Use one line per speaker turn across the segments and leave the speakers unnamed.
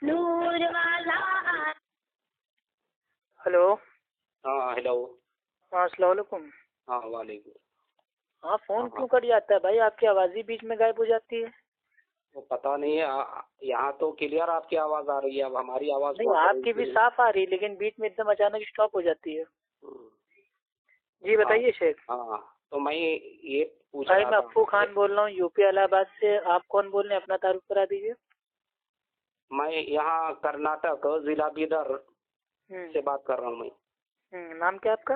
نور والا. ہلو.
ہاں ہیلو.
ہاں السلام علیکم.
ہاں وعلیکم.
ہاں فون کیوں کٹ جاتا ہے بھائی؟ آپ کی آواز ہی بیچ میں غائب ہو جاتی ہے.
وہ پتہ نہیں ہے، یہاں تو کلیئر آپ کی آواز آ رہی ہے، اب ہماری آواز
نہیں آپ کی بھی صاف آ رہی ہے لیکن بیچ میں ایک دم اچانک اسٹاپ ہو جاتی ہے. جی بتائیے شیخ.
ہاں تو میں یہ پوچھ
بھائی
رہا
میں
تھا.
افو خان بول رہا ہوں یو پی الہ آباد سے. آپ کون بول رہے ہیں؟ اپنا تعارف کرا دیجیے.
میں یہاں کرناٹک ضلع بیدر سے بات کر رہا ہوں. میں
نام کیا آپ کا؟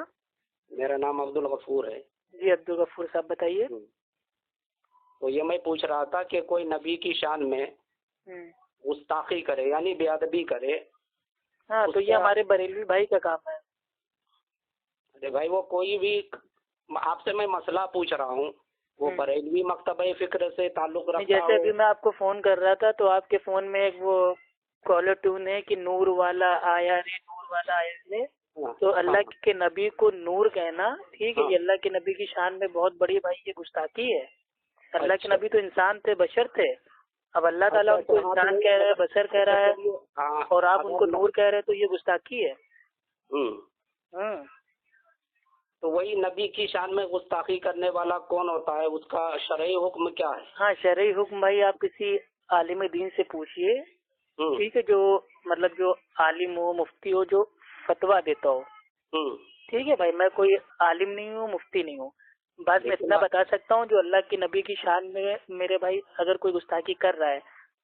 میرا نام عبدالغفور ہے.
جی عبدالغفور صاحب بتائیے.
تو یہ میں پوچھ رہا تھا کہ کوئی نبی کی شان میں گستاخی کرے یعنی بے ادبی کرے.
ہاں تو یہ ہمارے بریلوی بھائی کا کام ہے.
ارے بھائی وہ کوئی بھی، آپ سے میں مسئلہ پوچھ رہا ہوں، وہ بریلوی مکتبہ فکر سے تعلق رکھتا
جیسے ابھی میں آپ کو فون کر رہا تھا تو آپ کے فون میں ایک وہ کالر ٹیون ہے کہ نور والا آیا رے، نور والا آیا رے. تو اللہ کے نبی کو نور کہنا ٹھیک ہے، یہ اللہ کے نبی کی شان میں بہت بڑی بھائی یہ گستاخی ہے. اللہ کے نبی تو انسان تھے، بشر تھے. اب اللہ تعالیٰ ان کو انسان کہہ رہا ہے، بشر کہہ رہا ہے، اور آپ ان کو نور کہہ رہے ہیں تو یہ گستاخی ہے.
تو وہی نبی کی شان میں گستاخی کرنے والا کون ہوتا ہے؟ اس کا شرعی حکم کیا ہے؟
ہاں شرعی حکم بھائی آپ کسی عالم دین سے پوچھیے ٹھیک ہے، جو مطلب جو عالم ہو، مفتی ہو، جو فتویٰ دیتا ہو. ٹھیک ہے بھائی، میں کوئی عالم نہیں ہوں، مفتی نہیں ہوں. بات میں اتنا بتا سکتا ہوں جو اللہ کے نبی کی شان میں میرے بھائی اگر کوئی گستاخی کر رہا ہے،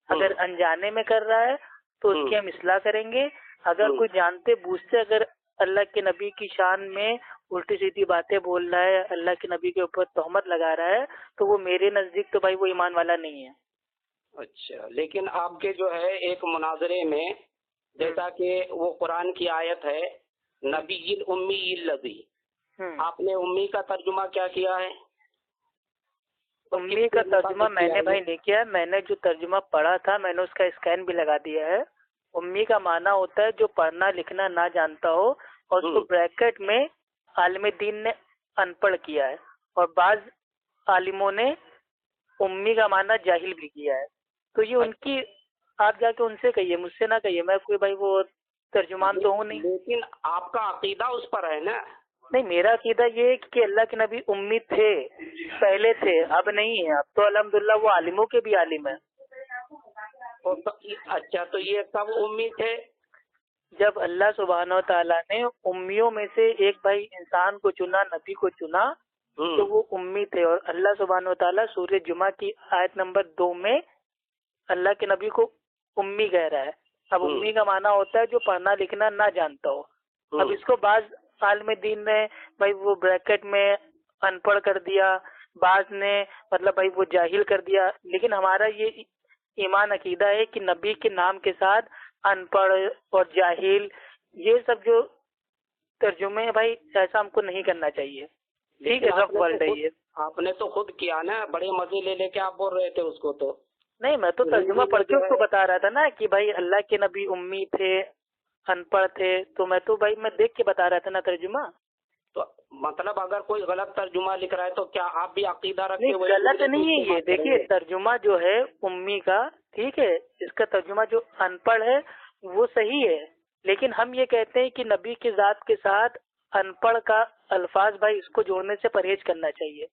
اگر انجانے میں کر رہا ہے تو اس کی ہم اصلاح کریں گے. اگر کوئی جانتے بوجھتے اگر اللہ کے نبی کی شان میں الٹی سیدھی باتیں بول رہا ہے، اللہ کے نبی کے اوپر تہمت لگا رہا ہے، تو وہ میرے نزدیک تو بھائی وہ ایمان والا نہیں ہے.
اچھا، لیکن آپ کے جو ہے ایک مناظرے میں جیسا کہ وہ قرآن کی آیت ہے نبی الامی الذی، آپ نے امی کا ترجمہ کیا کیا ہے؟
امی کا ترجمہ میں نے بھائی نہیں کیا. میں نے جو ترجمہ پڑھا تھا میں نے اس کا اسکین بھی لگا دیا ہے. امی کا معنی ہوتا ہے جو پڑھنا لکھنا نہ جانتا ہو، اور اس کو بریکٹ میں عالم دین نے ان پڑھ کیا ہے، اور بعض عالموں نے امی کا معنی جاہل بھی کیا ہے. تو یہ ان کی، آپ جا کے ان سے کہیے، مجھ سے نہ کہیے. میں کوئی بھائی وہ ترجمان تو ہوں نہیں.
لیکن آپ کا عقیدہ اس پر ہے نا؟
نہیں، میرا عقیدہ یہ ہے کہ اللہ کے نبی امی تھے، پہلے تھے، اب نہیں ہے. اب تو الحمدللہ وہ عالموں کے بھی عالم ہیں.
اچھا، تو یہ کب امی تھے؟
جب اللہ سبحانہ و تعالیٰ نے امیوں میں سے ایک بھائی انسان کو چنا، نبی کو چنا، تو وہ امی تھے. اور اللہ سبحانہ و تعالیٰ سورہ جمعہ کی آیت نمبر 2 میں اللہ کے نبی کو امی کہہ رہا ہے. اب امی کا معنی ہوتا ہے جو پڑھنا لکھنا نہ جانتا ہو. اب اس کو بعض عالم دین نے بھائی وہ بریکٹ میں ان پڑھ کر دیا، بعض نے مطلب بھائی وہ جاہل کر دیا. لیکن ہمارا یہ ایمان عقیدہ ہے کہ نبی کے نام کے ساتھ ان پڑھ اور جاہل یہ سب جو ترجمے ہیں بھائی ایسا ہم کو نہیں کرنا چاہیے. ٹھیک ہے،
آپ نے تو خود کیا نا، بڑے مزے لے لے کے آپ بول رہے تھے اس کو. تو
نہیں، میں تو ترجمہ پڑھ کے اس کو بتا رہا تھا نا کہ بھائی اللہ کے نبی امی تھے، ان پڑھ تھے. تو میں تو بھائی میں دیکھ کے بتا رہا تھا نا ترجمہ.
تو مطلب اگر کوئی غلط ترجمہ لکھ رہا ہے تو کیا آپ بھی عقیدہ رکھتے ہوئے؟
غلط نہیں ہے یہ. دیکھیے ترجمہ جو ہے امی کا، ٹھیک ہے، اس کا ترجمہ جو ان پڑھ ہے وہ صحیح ہے. لیکن ہم یہ کہتے ہیں کہ نبی کی ذات کے ساتھ ان پڑھ کا الفاظ بھائی اس کو جوڑنے سے پرہیز کرنا چاہیے.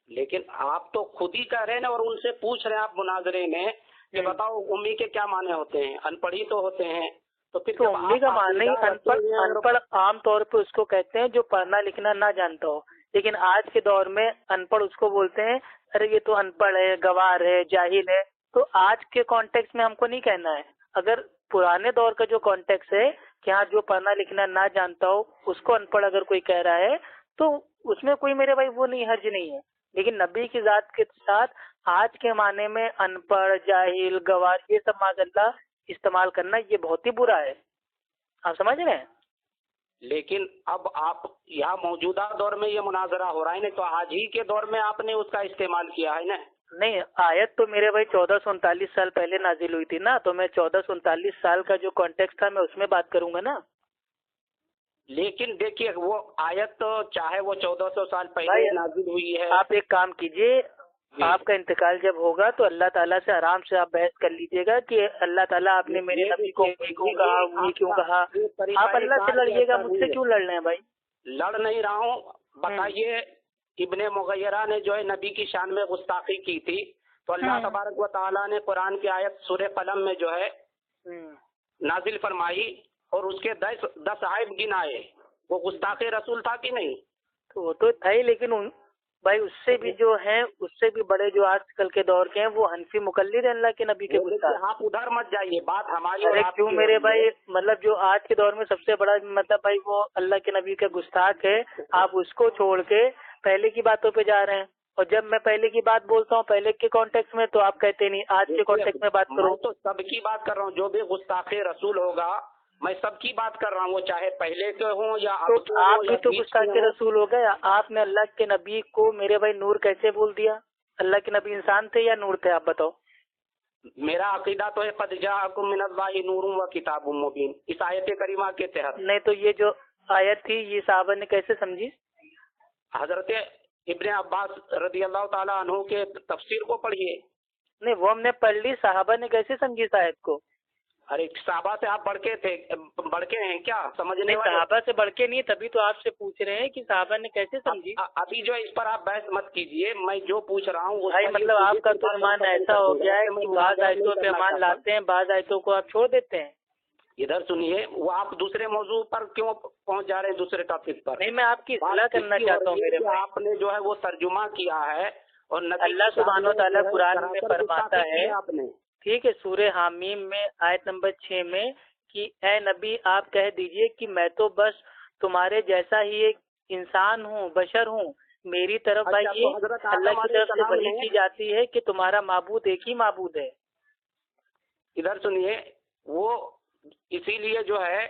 لیکن آپ تو خود ہی کہہ رہے ہیں نا، اور ان سے پوچھ رہے ہیں آپ مناظرے میں کہ بتاؤ امی کے کیا معنی ہوتے ہیں؟ ان پڑھ ہی تو ہوتے ہیں. تو پھر
تو امی کا معنی ان پڑھ عام طور پہ اس کو کہتے ہیں جو پڑھنا لکھنا نہ جانتا ہو. لیکن آج کے دور میں ان پڑھ اس کو بولتے ہیں ارے یہ تو ان پڑھ ہے، گوار ہے، جاہل ہے. تو آج کے کانٹیکس میں ہم کو نہیں کہنا ہے. اگر پرانے دور کا جو کانٹیکس ہے کہ ہاں جو پڑھنا لکھنا نہ جانتا ہو اس کو ان پڑھ اگر کوئی کہہ رہا ہے تو اس میں کوئی میرے بھائی وہ نہیں، حرج نہیں ہے. لیکن نبی کی ذات کے ساتھ آج کے معنی میں ان پڑھ، جاہل، گوار یہ سب معاذ اللہ استعمال کرنا یہ بہت ہی برا ہے. آپ سمجھ رہے ہیں؟
لیکن اب آپ یہاں موجودہ دور میں یہ مناظرہ ہو رہا ہے نا، تو آج ہی کے دور میں آپ نے اس کا استعمال کیا ہے نا؟
نہیں، آیت تو میرے بھائی 1439 سال پہلے نازل ہوئی تھی نا، تو میں 1439 سال کا جو کانٹیکس تھا میں اس میں بات کروں گا نا.
لیکن دیکھیے وہ آیت تو چاہے وہ 1400 سال پہلے نازل ہوئی ہے.
آپ ایک کام کیجئے، آپ کا انتقال جب ہوگا تو اللہ تعالیٰ سے آرام سے آپ بحث کر لیجیے گا کہ اللہ تعالیٰ آپ نے میرے نبی کو کیوں کہا، یہ کیوں کہا. آپ اللہ سے لڑیے گا، مجھ سے کیوں لڑ رہے ہیں بھائی؟
لڑ نہیں رہا ہوں. بتائیے ابن مغیرہ نے جو ہے نبی کی شان میں گستاخی کی تھی تو اللہ تبارک و تعالیٰ نے قرآن کی آیت سورہ قلم میں جو ہے نازل فرمائی اور اس کے 10 عیب گنائے. وہ گستاخ رسول تھا کہ نہیں؟
تو وہ تو تھا ہی، لیکن بھائی اس سے بھی جو ہیں، اس سے بھی بڑے جو آج کل کے دور کے ہیں وہ حنفی مقلد ہیں اللہ کے نبی کے گستاخ.
آپ ادھر مت جائیے، بات ہماری.
کیوں میرے بھائی، مطلب جو آج کے دور میں سب سے بڑا مطلب بھائی وہ اللہ کے نبی کا گستاخ ہے، آپ اس کو چھوڑ کے پہلے کی باتوں پہ جا رہے ہیں. اور جب میں پہلے کی بات بولتا ہوں پہلے کے کانٹیکس میں تو آپ کہتے نہیں آج کے کانٹیکس میں بات کرو.
تو سب کی بات کر رہا ہوں، جو بھی گستاخ رسول ہوگا میں سب کی بات کر رہا ہوں، وہ چاہے پہلے کے ہوں یا
تو آپ بھی تو گستاخ رسول ہو گئے. آپ نے اللہ کے نبی کو میرے بھائی نور کیسے بول دیا؟ اللہ کے نبی انسان تھے یا نور تھے؟ آپ بتاؤ.
میرا عقیدہ تو ہے قد جاءکم من اللہ نور و کتاب مبین، اس آیت کریمہ کے تحت.
نہیں تو یہ جو آیت تھی یہ صحابہ نے کیسے سمجھی؟
حضرت ابن عباس رضی اللہ تعالیٰ عنہ کے تفسیر کو پڑھیے.
نہیں وہ ہم نے پڑھ لی، صحابہ نے کیسے سمجھی اس آیت کو؟
ارے صحابہ سے آپ بڑھ کے ہیں کیا سمجھنے والے؟
صحابہ سے بڑھ کے نہیں، تبھی تو آپ سے پوچھ رہے ہیں کہ صحابہ نے کیسے سمجھی.
ابھی جو اس پر آپ بحث مت کیجئے، میں جو پوچھ رہا ہوں
بھائی مطلب آپ کا تو ایمان ایسا ہو گیا ہے کہ بعض آیتوں پہ ایمان لاتے ہیں، بعض آیتوں کو آپ چھوڑ دیتے ہیں.
ادھر سنیے، وہ آپ دوسرے موضوع پر کیوں پہنچ جا رہے ہیں، دوسرے ٹاپک پر؟
نہیں میں آپ کی اصلاح کرنا چاہتا ہوں میرے بھائی.
آپ نے جو ہے وہ ترجمہ کیا ہے اور
اللہ سبحانہ و تعالیٰ قرآن میں فرماتا ہے،
آپ نے
ٹھیک ہے، سورہ حامیم میں آیت نمبر 6 میں کہ اے نبی آپ کہہ دیجئے کہ میں تو بس تمہارے جیسا ہی ایک انسان ہوں، بشر ہوں. میری طرف بھائی یہ اللہ کی طرف سے وحی کی جاتی ہے کہ تمہارا معبود ایک ہی معبود ہے.
ادھر سنیے، وہ اسی لیے جو ہے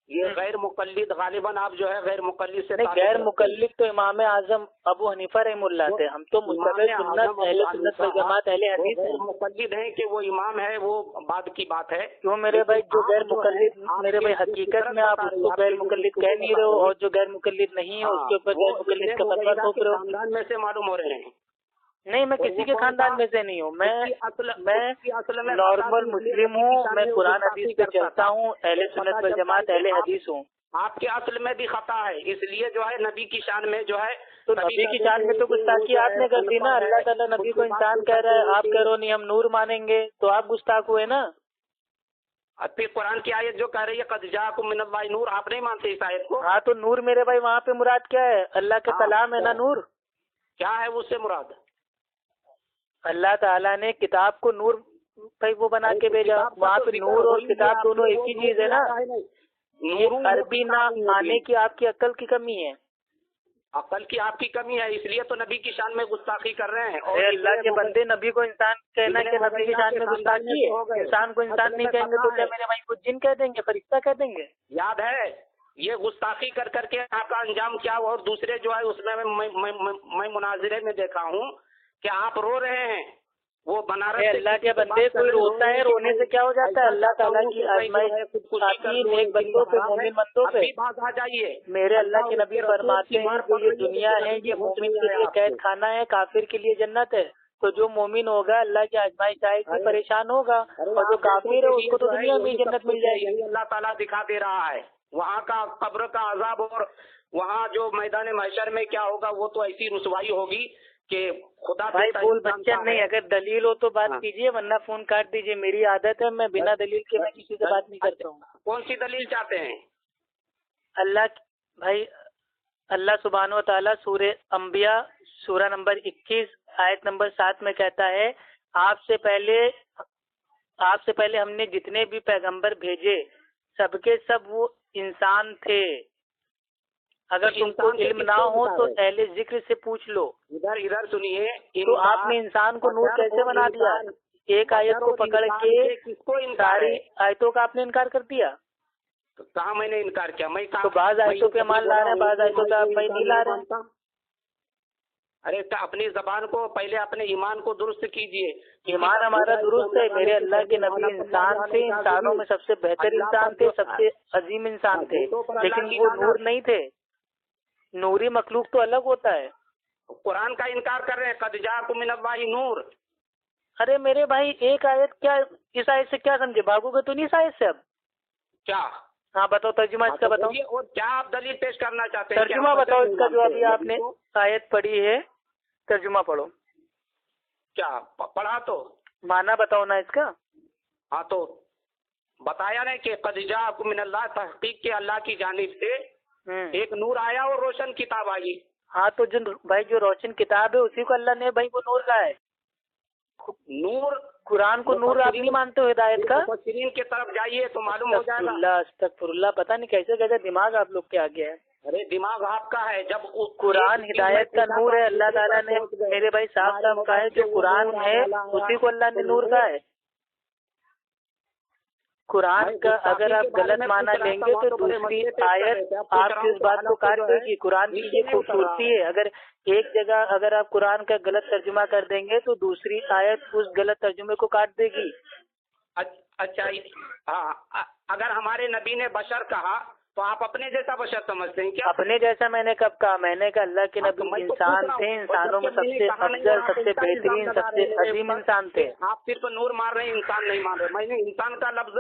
یہ غیر مقلد، غالباً آپ جو ہے غیر مقلد سے
نہیں، غیر مقلد تو امام اعظم ابو حنیفہ رحمہ اللہ تھے. ہم تو متبع سنت اہل سنت والجماعت اہل حدیث ہیں.
مقلد ہیں کہ وہ امام ہے وہ بعد کی بات ہے.
کیوں میرے بھائی جو غیر مقلد، میرے بھائی حقیقت میں آپ اس کو غیر مقلد کہہ نہیں رہے ہو، اور جو غیر مقلد نہیں ہے اس کے اوپر غیر مقلد کا فتویٰ تھوپ رہے ہو.
خاندان میں سے معلوم ہو رہے ہیں.
نہیں میں کسی کے خاندان میں سے نہیں ہوں، میں نارمل مسلم ہوں، میں قرآن حدیث پہ چلتا ہوں، اہل سنت والجماعت اہل حدیث ہوں.
آپ کے اصل میں بھی خطا ہے، اس لیے جو ہے نبی کی شان میں جو ہے
تو نبی کی شان میں تو گستاخی آپ نے کر دی نا. اللہ تعالیٰ نبی کو انسان کہہ رہا ہے، آپ کہہ رہو نہیں ہم نور مانیں گے، تو آپ گستاخ ہوئے نا.
پھر قرآن کی آیت جو کہہ رہی ہے قد جاءکم من اللہ نور، آپ نہیں مانتے اس آیت کو؟
ہاں تو نور میرے بھائی وہاں پہ مراد کیا ہے؟ اللہ کا کلام ہے نا نور.
کیا ہے اس سے مراد؟
اللہ تعالیٰ نے کتاب کو نور بھائی وہ بنا کے بھیجا. وہاں پہ نور اور کتاب دونوں ایک ہی چیز ہے نا. یہ عربی نہ آنے کی آپ کی عقل کی کمی ہے.
عقل کی آپ کی کمی ہے، اس لیے تو نبی کی شان میں گستاخی کر رہے ہیں.
اور اللہ کے بندے نبی کو انسان کہنا کہ نبی کی شان میں گستاخی ہے. انسان کو انسان نہیں کہیں گے تو کیا میرے بھائی کو جن کہہ دیں گے، فرشتہ کہہ دیں گے؟
یاد ہے یہ گستاخی کر کر کے آپ کا انجام کیا ہوا. اور دوسرے جو ہے اس میں مناظرے میں دیکھا ہوں کہ آپ رو رہے ہیں. وہ بنارس
اللہ کے بندے کوئی روتا ہے، رونے سے کیا ہو جاتا ہے؟ اللہ تعالیٰ کی آزمائش آتی ہے نیک بندوں پہ، مومن بندوں پہ.
آ جائیے.
میرے اللہ کے نبی فرماتے ہیں جو یہ دنیا ہے یہ مومن کے لیے قید خانہ ہے، کافر کے لیے جنت ہے. تو جو مومن ہوگا اللہ کی آزمائش آئے گی پریشان ہوگا، اور جو کافر ہے اس کو تو دنیا میں جنت مل جائے گی.
اللہ تعالیٰ دکھا دے رہا ہے وہاں کا قبر کا عذاب، اور وہاں جو میدان محشر میں کیا ہوگا وہ تو ایسی رسوائی ہوگی کہ خدا
بھائی بول بچن نہیں. اگر دلیل ہو تو بات کیجیے، ورنہ فون کاٹ دیجیے. میری عادت ہے میں بنا دلیل کے میں کسی سے بات نہیں کرتا ہوں.
کون سی دلیل چاہتے ہیں؟
اللہ سبحانہ و تعالیٰ سورہ انبیاء سورہ نمبر 21 آیت نمبر 7 میں کہتا ہے آپ سے پہلے ہم نے جتنے بھی پیغمبر بھیجے سب کے سب وہ انسان تھے. اگر تم کو علم نہ ہو تو اہل ذکر سے پوچھ لو.
ادھر سنیے،
تو آپ نے انسان کو نور کیسے بنا دیا؟ ایک آیت کو پکڑ کے ساری آیتوں کا آپ نے انکار کر دیا.
تو کہاں میں نے انکار کیا؟ میں
تو بعض آیتوں پہ مان لا رہے ہیں، بعض آیتوں پہ آپ نہیں لا رہے ہیں.
ارے اپنی زبان کو پہلے اپنے ایمان کو درست کیجئے.
ایمان ہمارا درست ہے. میرے اللہ کے نبی انسان تھے، انسانوں میں سب سے بہتر انسان تھے، سب سے عظیم انسان تھے، لیکن وہ نور نہیں تھے. نوری مخلوق تو الگ ہوتا ہے.
قرآن کا انکار کر رہے ہیں، قد جاءکم من اللہ نور۔
ارے میرے بھائی ایک آیت، کیا اس آیت سے کیا سمجھے؟ بھاگو گے تو نہیں اس آیت سے اب؟
کیا؟
ہاں بتاؤ ترجمہ اس کا بتاؤ،
اور کیا آپ دلیل پیش کرنا چاہتے ہیں؟
ترجمہ بتاؤ اس کا جو ابھی آپ نے آیت پڑھی ہے، ترجمہ پڑھو۔
کیا پڑھا تو
معنی بتاؤ نا اس کا۔
ہاں تو بتایا نہیں کہ قد جاءکم من اللہ، تحقیق کے اللہ کی جانب سے ایک نور آیا اور روشن کتاب آئی۔
ہاں تو جو بھائی جو روشن کتاب ہے اسی کو اللہ نے بھائی وہ نور کہا ہے۔
نور
قرآن کو نور آپ نہیں مانتے ہو ہدایت کا؟
مفسرین کی طرف جائیے تو معلوم ہو جائے گا۔
استغفر اللہ، پتہ نہیں کیسے کیسے دماغ آپ لوگ کے آگے ہے۔
ارے دماغ آپ کا ہے، جب
قرآن ہدایت کا نور ہے، اللہ تعالیٰ نے میرے بھائی صاف صاف کہا ہے جو قرآن ہے اسی کو اللہ نے نور کہا ہے۔ قرآن کا اگر آپ غلط معنی لیں گے تو دوسری آیت آپ کی اس بات کو کاٹ دے گی۔ قرآن کی یہ خوبصورتی ہے، اگر ایک جگہ اگر آپ قرآن کا غلط ترجمہ کر دیں گے تو دوسری آیت اس غلط ترجمے کو کاٹ دے گی۔
اچھا ہاں، اگر ہمارے نبی نے بشر کہا تو آپ اپنے جیسا بشر سمجھتے ہیں کیا؟
اپنے جیسا میں نے کب کہا؟ میں نے کہا اللہ کے نبی انسان تھے، انسانوں میں سب سے افضل، سب سے بہترین، سب سے عظیم انسان تھے۔
آپ صرف نور مان رہے ہیں، انسان نہیں مان رہے۔ میں نے انسان کا لفظ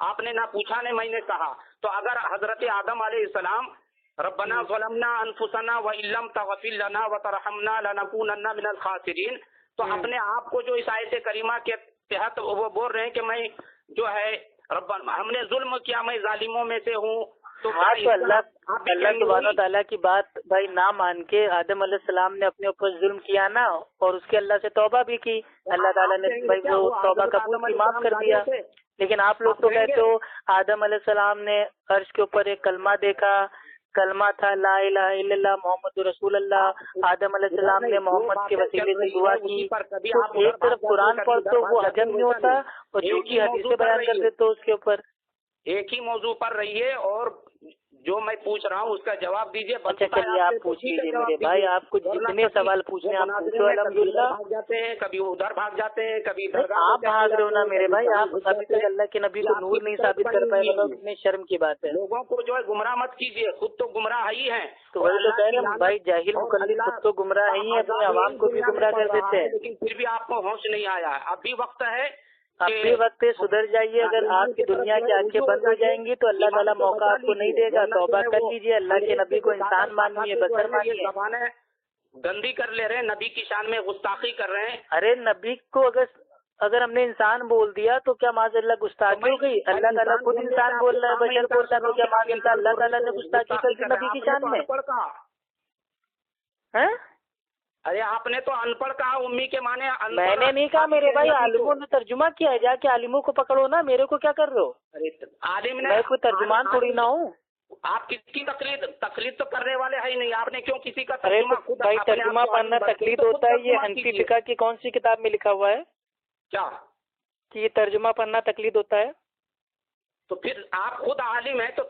آپ نے نہ پوچھا نہ میں نے کہا۔ تو اگر حضرت آدم علیہ السلام ربنا ظلمنا انفسنا وان لم تغفر لنا وترحمنا لنکونن من الخاسرین، تو اپنے آپ کو جو اس آیت کریمہ کے تحت وہ بول رہے ہیں کہ میں جو ہے ربنا ہم نے ظلم کیا، میں ظالموں میں سے ہوں۔ تو
اللہ سبحانہ تعالیٰ کی بات بھائی نہ مان کے آدم علیہ السلام نے اپنے اوپر ظلم کیا نا، اور اس کے اللہ سے توبہ بھی کی، اللہ تعالیٰ نے بھائی وہ توبہ قبول کی، معاف کر دیا۔ لیکن آپ لوگ تو کہتے ہو آدم علیہ السلام نے عرش کے اوپر ایک کلمہ دیکھا، کلمہ تھا لا الہ الا اللہ محمد رسول اللہ۔ آدم علیہ السلام نے محمد کے وسیلے سے دعا کی۔ تو ایک طرف قرآن پڑھتے وہ حجم نہیں ہوتا، اور جو کہ حدیثیں بیان کر دیتے اس کے اوپر۔
ایک ہی موضوع پر رہیے اور جو میں پوچھ رہا ہوں اس کا جواب دیجیے۔
اچھا چلیے آپ پوچھ لیجیے میرے بھائی، آپ کو جتنے سوال پوچھنے آپ پوچھو، الحمدللہ۔
بھاگ جاتے ہیں، کبھی ادھر بھاگ جاتے ہیں، کبھی
آپ بھاگ رہے ہو نا میرے بھائی، آپ ابھی تک اللہ کے نبی کو نور نہیں ثابت کر پائے، بتاؤ کتنے شرم کی بات ہے۔
لوگوں کو جو ہے گمراہ مت کیجیے، خود تو گمراہ ہی ہیں۔
تو وہی تو کہہ رہے ہیں بھائی، جاہل مقلد خود تو گمراہ ہی ہیں، اپنے عوام کو بھی گمراہ کر دیتے ہیں۔
لیکن پھر بھی آپ کو ہوش نہیں آیا، اب بھی وقت ہے،
اب بھی وقت ہے، سدھر جائیے۔ اگر آپ کی دنیا کی آنکھیں بند ہو جائیں گی تو اللہ تعالیٰ موقع آپ کو نہیں دے گا، توبہ کر لیجیے، اللہ کے نبی کو انسان مانیے، بشر مانیے۔
زبانیں گندی کر لے رہے ہیں، نبی کی شان میں گستاخی کر رہے ہیں۔
ارے نبی کو اگر ہم نے انسان بول دیا تو کیا معاذ اللہ گستاخی ہو گئی؟ اللہ تعالیٰ خود انسان بول رہا ہے، بشر بول رہا ہے، تو کیا معاذ اللہ تعالیٰ نے گستاخی کر دی نبی کی شان میں؟
ارے آپ نے تو ان پڑھ کہا، امی کے معنی
میں نے نہیں کہا میرے بھائی، عالموں نے ترجمہ کیا ہے، جا کے عالموں کو پکڑو نا، میرے کو کیا کر رہے ہو؟
عالم نے،
میں کوئی ترجمان تھوڑی نہ ہوں۔
آپ کس کی تقلید تو کرنے والے ہے ہی نہیں، آپ نے کیوں کسی کا
ترجمہ؟ بھائی ترجمہ پڑھنا تقلید ہوتا ہے، یہ حنفی فقہ کی کون سی کتاب میں لکھا ہوا ہے
کیا
کہ یہ ترجمہ پڑھنا تقلید ہوتا ہے؟
تو پھر آپ خود عالم ہیں، تو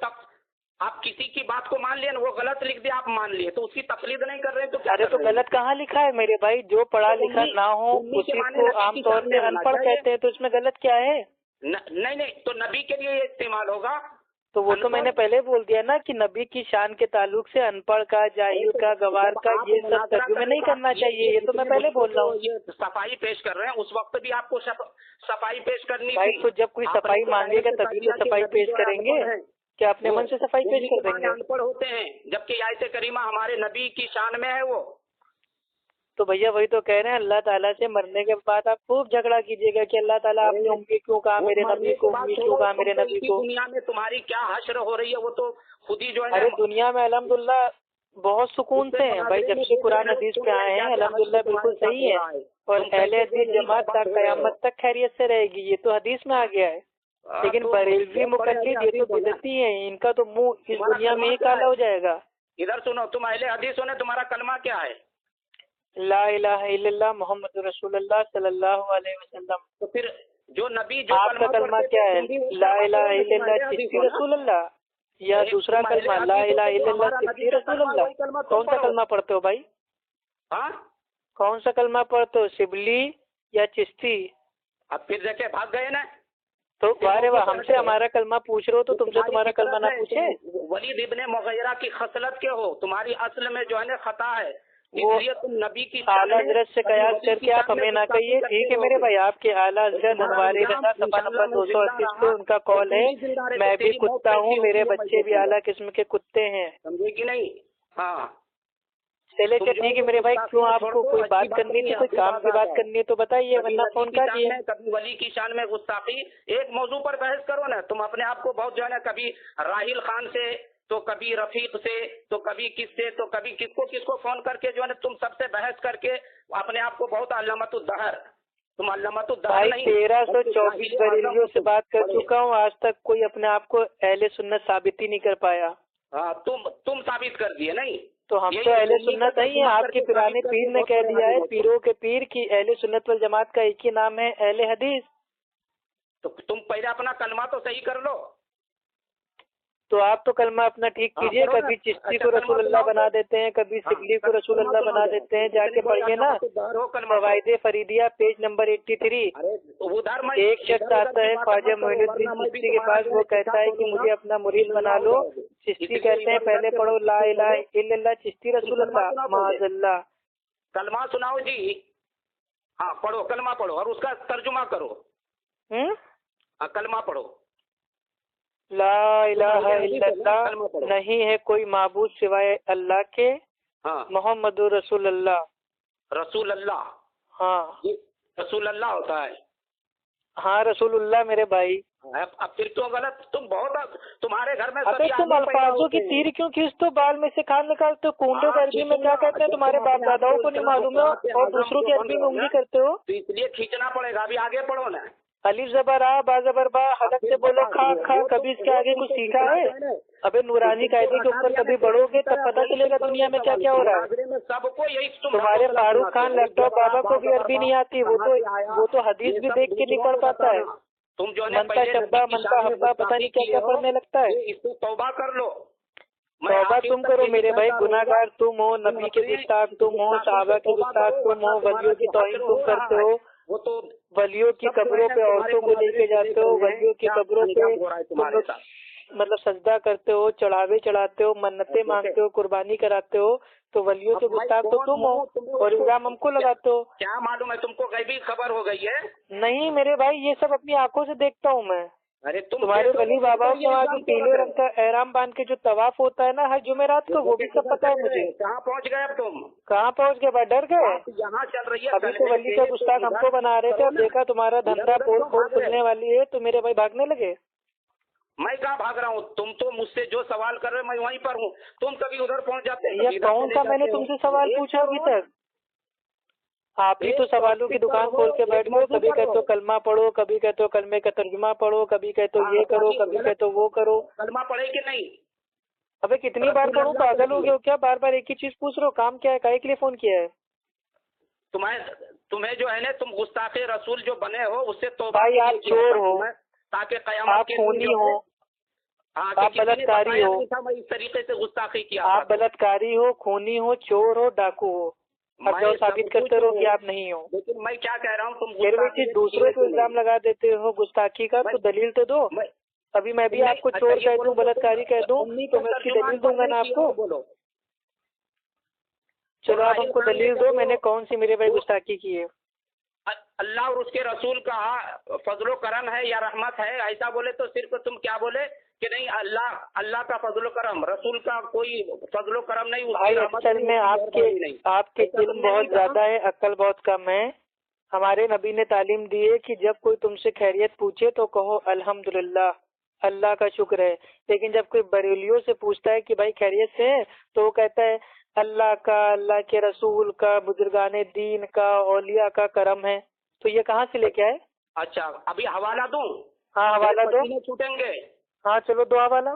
آپ کسی کی بات کو مان لیے، وہ غلط لکھ دیا آپ مان لیے، تو اس کی تقلید نہیں کر رہے تو کیا؟
ارے تو غلط کہاں لکھا ہے میرے بھائی؟ جو پڑھا لکھا نہ ہو اسی کو عام طور سے ان پڑھ کہتے ہیں، تو اس میں غلط کیا ہے؟
نہیں تو نبی کے لیے یہ استعمال ہوگا۔
تو وہ تو میں نے پہلے بول دیا نا کہ نبی کی شان کے تعلق سے ان پڑھ کا، جاہل کا، گوار کا، یہ سب ترجمے نہیں کرنا چاہیے، یہ تو میں پہلے بول رہا ہوں۔
یہ صفائی پیش کر رہے ہیں، اس وقت بھی آپ کو صفائی پیش کرنی
بھائی تو جب کوئی صفائی مانگے گا تبھی تو صفائی پیش کریں گے، کیا اپنے من سے صفائی پیش کر دیں گے؟
ان پڑھ ہوتے ہیں، جبکہ آیت کریمہ ہمارے نبی کی شان میں ہے وہ۔
تو بھیا وہی تو کہہ رہے ہیں، اللہ تعالیٰ سے مرنے کے بعد آپ خوب جھگڑا کیجیے گا کہ اللہ تعالیٰ آپ نے امی کیوں کہا میرے نبی کو، امی کیوں کہا میرے نبی کو۔
دنیا میں تمہاری کیا حشر ہو رہی ہے وہ تو خود ہی جو ہے۔
ارے دنیا میں الحمدللہ بہت سکون سے ہیں بھائی، جب سے قرآن حدیث پہ آئے ہیں الحمدللہ بالکل صحیح ہے، اور اہل حدیث جماعت تا قیامت تک خیریت سے رہے گی، یہ تو حدیث میں آ گیا ہے۔ لیکن بریلوی مقلد یہ تو بدعتی ہیں، ان کا تو منہ اس دنیا میں ہی کالا ہو جائے گا۔
ادھر سنو، تم اہل حدیث ہونے، تمہارا کلمہ کیا ہے؟
لا الہ الا اللہ محمد رسول اللہ صلی اللہ علیہ وسلم۔
تو پھر جو نبی جو
آپ کا کلمہ کیا ہے؟ لا الہ الا اللہ چشتی رسول اللہ، یا دوسرا کلمہ لا الہ الا اللہ چشتی رسول اللہ؟ کون سا کلمہ پڑھتے ہو بھائی؟
ہاں
کون سا کلمہ پڑھتے ہو، شبلی یا چشتی؟
اب پھر دیکھے بھاگ گئے نا۔
تو بارے واہ، ہم سے ہمارا کلمہ پوچھ رہے ہو تو تم سے تمہارا کلمہ نہ پوچھے؟
ولید ابن مغیرہ کی خصلت کے ہو، تمہاری اصل میں جو ہے نا خطا ہے،
وہ
لیے تم نبی کی
اعلیٰ حضرت سے قیاس کر کے آپ ہمیں نہ کہیے. ٹھیک ہے میرے بھائی, آپ کے اعلیٰ حضرت انواری رضا صفحہ نمبر 238 پہ ان کا قول ہے میں بھی کتا ہوں, میرے بچے بھی اعلیٰ قسم کے کتے ہیں.
سمجھے کہ نہیں؟ ہاں
چلے ٹھیک ہے میرے بھائی, کیوں آپ کو کوئی بات کرنی تھی, کوئی کام کی بات کرنی ہے تو بتائیے, ورنہ فون کر دیے.
کبھی ولی کی شان میں گستاخی, ایک موضوع پر بحث کرو نا. تم اپنے آپ کو بہت جو ہے نا, کبھی راحیل خان سے تو کبھی رفیق سے تو کبھی کس سے تو کبھی کس کو فون کر کے جو ہے نا تم سب سے بحث کر کے اپنے آپ کو بہت علامت الدہر, تم علامت الدہر نہیں.
1324 بریلویوں سے بات کر چکا ہوں, آج تک کوئی اپنے آپ کو اہل سنت ثابت ہی نہیں کر پایا.
ہاں تم ثابت کر دیے نہیں,
تو ہم تو اہل سنت نہیں ہیں. آپ کے پرانے پیر نے کہہ دیا ہے, پیروں کے پیر کی اہل سنت والجماعت کا ایک ہی نام ہے, اہل حدیث.
تو تم پہلے اپنا کلمہ تو صحیح کر لو.
تو آپ تو کلمہ اپنا ٹھیک کیجئے. کبھی چشتی کو رسول اللہ بنا دیتے ہیں, کبھی سگلی کو رسول اللہ بنا دیتے ہیں. جا کے پڑھیے نا فوائد فریدیہ پیج نمبر 83. ایک شخص آتا ہے خواجہ معین الدین چشتی کے پاس, وہ کہتا ہے کہ مجھے اپنا مرید بنا لو. چشتی کہتے ہیں پہلے پڑھو لا الہ الا اللہ, چشتی رسول اللہ معاذ اللہ.
کلمہ سناؤ جی. ہاں پڑھو, کلمہ پڑھو اور اس کا ترجمہ کرو. کلمہ پڑھو.
لا الہ الا اللہ, نہیں ہے کوئی معبود سوائے اللہ کے, محمد رسول اللہ.
رسول اللہ,
ہاں
رسول اللہ ہوتا ہے.
ہاں رسول اللہ میرے بھائی.
اب پھر تو غلط, تم بہت تمہارے گھر میں
ابے تم الفاظوں کی تیر کیوں کھینچتے ہو, بال میں سے کھال نکالتے ہو. کنڈے کو عربی میں کیا کہتے ہیں تمہارے باپ داداؤں کو نہیں معلوم ہے, اور دوسروں کی عربی میں انگلی کرتے ہو.
تو اس لیے کھینچنا پڑے گا. ابھی آگے پڑھو نا.
الف زبر آ با زبر با, حلق سے بولو کھا کھا. کبھی اس کے آگے کچھ سیکھا ہے؟ ابے نورانی قاعدے کے اوپر کبھی بڑھو گے تب پتہ چلے گا دنیا میں کیا کیا ہو رہا ہے.
سب کو یہی
تمہارے فاروق خان لیپ ٹاپ بابا کو بھی عربی نہیں آتی, وہ تو حدیث بھی دیکھ کے نہیں پڑھ پاتا ہے.
تم جو
منتا شبہ منتا حبہ پتہ نہیں کیا کیا پڑھنے لگتا ہے.
اس کو توبہ کر لو.
توبہ تم کرو میرے بھائی, گناہ گار تم ہو, نبی کے گستاخ تم ہو, صحابہ کے گستاخ تم ہو, ولیوں کی توہین تم کرتے ہو,
وہ تو
ولیوں کی قبروں پہ عورتوں کو لے کے جاتے ہو, ولیوں کی قبروں پہ مطلب سجدہ کرتے ہو, چڑھاوے چڑھاتے ہو, منتیں مانگتے ہو, قربانی کراتے ہو. تو ولیوں کے گستاخ تو تم ہو اور الزام ہم کو لگاتے ہو.
کیا معلوم ہے تم کو غیبی خبر ہو گئی ہے؟
نہیں میرے بھائی, یہ سب اپنی آنکھوں سے دیکھتا ہوں میں.
ارے
تمہارے ولی بابا کے وہاں جو پیلے رنگ کا احرام باندھ کے جو طواف ہوتا ہے نا ہر جمعرات کو, وہ بھی سب پتا ہے مجھے.
کہاں پہنچ گئے اب تم؟
کہاں پہنچ گئے بھائی, ڈر گئے.
یہاں چل رہی ہے
ابھی تو ولی کا گستاخ ہم کو بنا رہے تھے, اب دیکھا تمہارا دھندا پول پول کھلنے والی ہے تو میرے بھائی بھاگنے لگے.
میں کہاں بھاگ رہا ہوں, تم تو مجھ سے جو سوال کر رہے ہو میں وہیں پر ہوں, تم کبھی ادھر پہنچ جاتے.
یہ کون سا میں نے تم سے سوال پوچھا ابھی تک؟ آپ ہی تو سوالوں کی دکان کھول کے بیٹھ گئے. کبھی کہتے ہو کلمہ پڑھو, کبھی کہتے ہو کلمے کا ترجمہ پڑھو, کبھی کہتے ہو یہ کرو, کبھی کہتے ہو وہ کرو.
کلمہ پڑھے کہ نہیں؟
ابے کتنی بار پڑھوں, پاگل ہو گئے ہو کیا؟ بار بار ایک ہی چیز پوچھ رہے ہو. کام کیا ہے, کاہے کے لیے فون کیا ہے؟
تمہیں جو ہے نا, تم گستاخ رسول جو بنے ہو اس سے توبہ.
بھائی آپ چور ہو,
تاکہ قیامت
آپ خونی ہو, آپ بلاتکاری ہو,
اس طریقے سے گستاخی کیا.
آپ بلاتکاری ہو, خونی ہو, چور ہو, ڈاکو ہو. اب جاؤ ثابت کرتے رہو کہ آپ نہیں ہو.
لیکن میں کیا کہہ رہا ہوں, تم
پھر بھی دوسرے کو الزام لگا دیتے ہو گستاخی کا, تو دلیل تو دو. ابھی میں بھی آپ کو چور کہہ دوں, بلاتکاری کہہ دوں, تو میں اس کی دلیل دوں گا نا آپ کو. چلو آپ ہم کو دلیل دو, میں نے کون سی میرے بھائی گستاخی کی ہے.
اللہ اور اس کے رسول کا فضل و کرم ہے یا رحمت ہے, ایسا بولے تو صرف تم کیا بولے کہ نہیں اللہ کا فضل و کرم, رسول کا کوئی فضل و کرم نہیں.
بھائی اصل میں آپ کے علم بہت زیادہ ہے, عقل بہت کم ہے. ہمارے نبی نے تعلیم دی ہے کہ جب کوئی تم سے خیریت پوچھے تو کہو الحمدللہ, اللہ کا شکر ہے. لیکن جب کوئی بریلیوں سے پوچھتا ہے کہ بھائی خیریت سے ہے, تو وہ کہتا ہے اللہ کا, اللہ کے رسول کا, بزرگان دین کا, اولیاء کا کرم ہے. تو یہ کہاں سے لے کے آئے؟
اچھا ابھی حوالہ دوں؟
ہاں حوالہ دو.
چھوٹیں گے.
ہاں چلو دو حوالہ.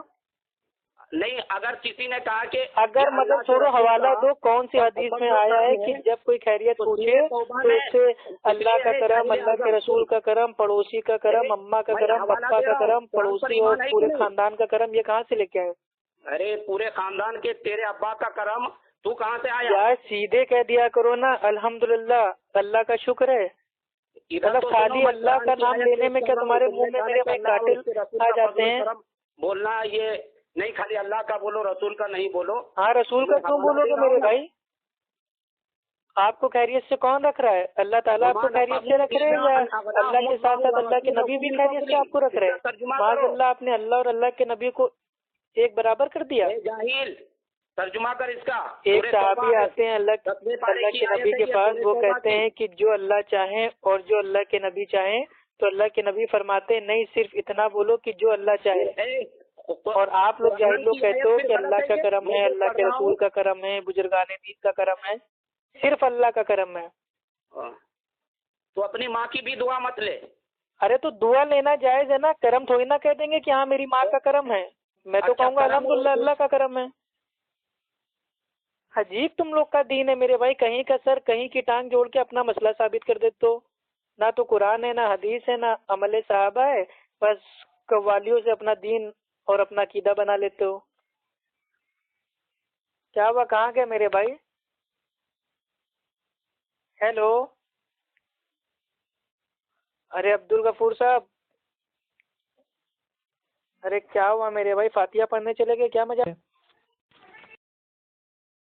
نہیں اگر کسی نے کہا کہ
اگر مطلب چھوڑو حوالہ دو, کون سی حدیث میں آیا ہے کہ جب کوئی خیریت پوچھے تو اس سے اللہ کا کرم, اللہ کے رسول کا کرم, پڑوسی کا کرم, اماں کا کرم, پپا کا کرم, پڑوسی اور پورے خاندان کا کرم, یہ کہاں سے لے کے آئے؟
ارے پورے خاندان کے, تیرے ابا کا کرم تو کہاں سے آیا؟
یار سیدھے کہہ دیا کرو نا الحمدللہ, اللہ کا شکر ہے. مطلب خالی اللہ کا نام لینے میں کیا تمہارے منہ میں میرے بھائی قاتل آ جاتے ہیں؟
بولنا یہ نہیں, خالی اللہ کا بولو, رسول کا نہیں بولو.
ہاں رسول کا کیوں بولو گے میرے بھائی؟ آپ کو خیریت سے کون رکھ رہا ہے؟ اللہ تعالیٰ آپ کو خیریت سے رکھ رہے ہیں یا اللہ کے ساتھ ساتھ اللہ کے نبی بھی خیریت سے آپ کو رکھ رہے ہیں؟ معاذ اللہ، آپ نے اللہ اور اللہ کے نبی کو ایک برابر کر دیا۔
جاہل، ترجمہ کر اس کا۔
ایک صحابی آتے ہیں اللہ کے نبی کے پاس، وہ کہتے ہیں کہ جو اللہ چاہیں اور جو اللہ کے نبی چاہیں، تو اللہ کے نبی فرماتے ہیں نہیں، صرف اتنا بولو کہ جو اللہ چاہے۔ اور آپ لوگ جاہل لوگ کہتے ہو کہ اللہ کا کرم ہے، اللہ کے رسول کا کرم ہے، بزرگان دین کا کرم ہے، صرف اللہ کا کرم ہے۔
تو اپنی ماں کی بھی دعا مت لے۔
ارے تو دعا لینا جائز ہے نا، کرم تھوڑی نہ کہہ دیں گے کہ ہاں میری ماں کا کرم ہے، میں تو کہوں گا الحمدللہ اللہ کا کرم ہے۔ عجیب تم لوگ کا دین ہے میرے بھائی، کہیں کا سر کہیں کی ٹانگ جوڑ کے اپنا مسئلہ ثابت کر دیتے ہو۔ نہ تو قرآن ہے، نہ حدیث ہے، نہ عمل صحابہ ہے، بس قوالیوں سے اپنا دین اور اپنا عقیدہ بنا لیتے ہو۔ کیا ہوا، کہاں گئے میرے بھائی؟ ہیلو، ارے عبدالغفور صاحب، ارے کیا ہوا میرے بھائی؟ فاتحہ پڑھنے چلے گئے کیا؟ مزہ